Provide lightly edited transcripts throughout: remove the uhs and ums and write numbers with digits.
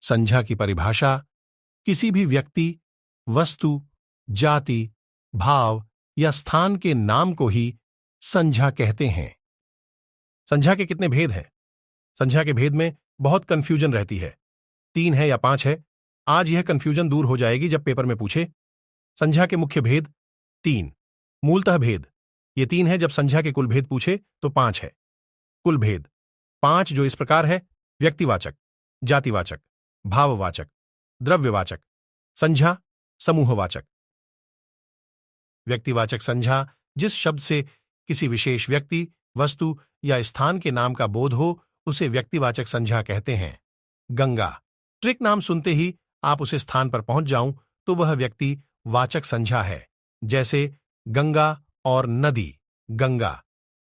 संज्ञा की परिभाषा: किसी भी व्यक्ति, वस्तु, जाति, भाव या स्थान के नाम को ही संज्ञा कहते हैं। संज्ञा के कितने भेद हैं? संज्ञा के भेद में बहुत कंफ्यूजन रहती है। 3 है या 5 है? आज यह कंफ्यूजन दूर हो जाएगी जब पेपर में पूछे। संज्ञा के मुख्य भेद 3। मूलतः भेद ये 3 है। जब संज्ञा के कुल भेद पूछे तो 5 है। कुल भेद 5 जो इस प्रकार है: व्यक्तिवाचक, जातिवाचक, भाववाचक, द्रव्यवाचक, संज्ञा, समूहवाचक। व्यक्तिवाचक संज्ञा: जिस शब्द से किसी विशेष व्यक्ति, वस्तु या स्थान के नाम का बोध हो उसे व्यक्तिवाचक संज्ञा कहते हैं। गंगा, ट्रिक नाम सुनते ही आप उसे स्थान पर पहुंच जाऊं तो वह व्यक्तिवाचक संज्ञा है। जैसे गंगा और नदी। गंगा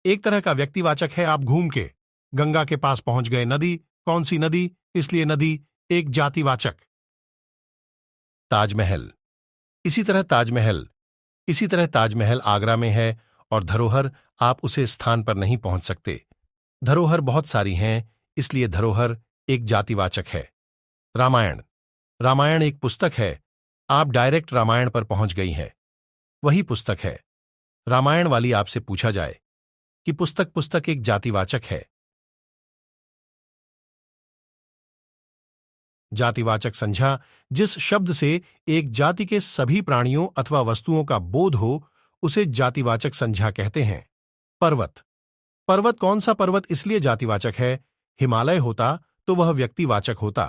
एक तरह का व्यक्तिवाचक है। आप घूम के गंगा के पास पहुंच गए। नदी, कौन सी नदी? इसलिए नदी एक जातिवाचक। ताजमहल, इसी तरह ताजमहल आगरा में है और धरोहर, आप उसे स्थान पर नहीं पहुंच सकते। धरोहर बहुत सारी हैं, इसलिए धरोहर एक जातिवाचक है। रामायण एक पुस्तक है। आप डायरेक्ट रामायण पर पहुंच गई हैं। वही पुस्तक है। रामायण वाली आपसे पूछा जाए कि पुस्तक एक जातिवाचक है। जातिवाचक संज्ञा: जिस शब्द से एक जाति के सभी प्राणियों अथवा वस्तुओं का बोध हो उसे जातिवाचक संज्ञा कहते हैं। पर्वत कौन सा पर्वत इसलिए जातिवाचक है। हिमालय होता तो वह व्यक्तिवाचक होता।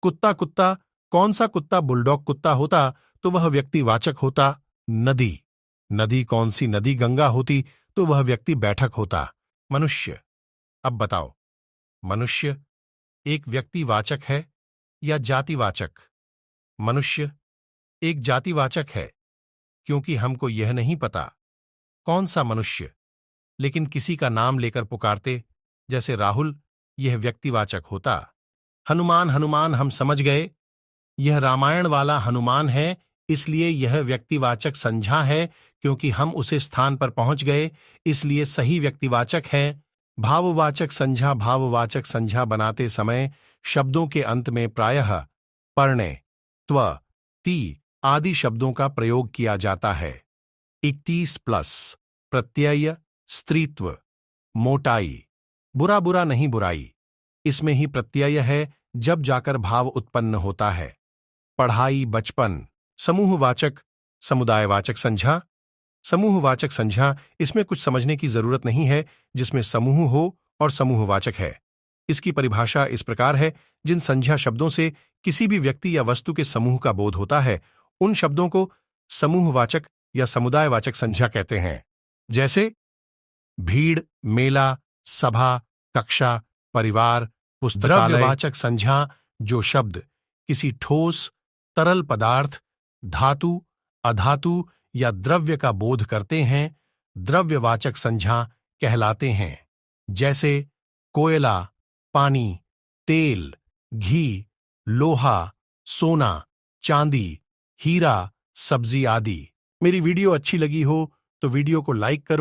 कुत्ता कौन सा कुत्ता बुलडॉग कुत्ता होता तो वह व्यक्तिवाचक होता। नदी कौन सी नदी गंगा होती तो वह व्यक्ति बैठक होता। मनुष्य, अब बताओ, मनुष्य एक व्यक्तिवाचक है या जातिवाचक? मनुष्य एक जातिवाचक है, क्योंकि हमको यह नहीं पता कौन सा मनुष्य, लेकिन किसी का नाम लेकर पुकारते, जैसे राहुल, यह व्यक्तिवाचक होता। हनुमान हम समझ गए, यह रामायण वाला हनुमान है, इसलिए यह व्यक्तिवाचक संज्ञा है, क्योंकि हम उसे स्थान पर पहुंच गए, इसलिए सही व्यक्तिवाचक है। भाववाचक संज्ञा बनाते समय शब्दों के अंत में प्रायः पर्णे, त्व, ति आदि शब्दों का प्रयोग किया जाता है। 21+ प्रत्यय, स्त्रीत्व, मोटाई, बुरा नहीं बुराई, इसमें ही प्रत्यय है, जब जाकर भाव उत्पन्न होता है। पढ़ाई, बचपन। समूहवाचक, समुदायवाचक संज्ञा, इसमें कुछ समझने की जरूरत नहीं है, जिसमें समूह हो और समूहवाचक है। इसकी परिभाषा इस प्रकार है: जिन संज्ञा शब्दों से किसी भी व्यक्ति या वस्तु के समूह का बोध होता है उन शब्दों को समूहवाचक या समुदायवाचक संज्ञा कहते हैं। जैसे भीड़, मेला, सभा, कक्षा, परिवार, पुस्तकालय। द्रव्यवाचक संज्ञा: जो शब्द किसी ठोस, तरल पदार्थ, धातु, अधातु या द्रव्य का बोध करते हैं द्रव्यवाचक संज्ञा कहलाते हैं। जैसे कोयला, पानी, तेल, घी, लोहा, सोना, चांदी, हीरा, सब्जी आदि। मेरी वीडियो अच्छी लगी हो तो वीडियो को लाइक करो।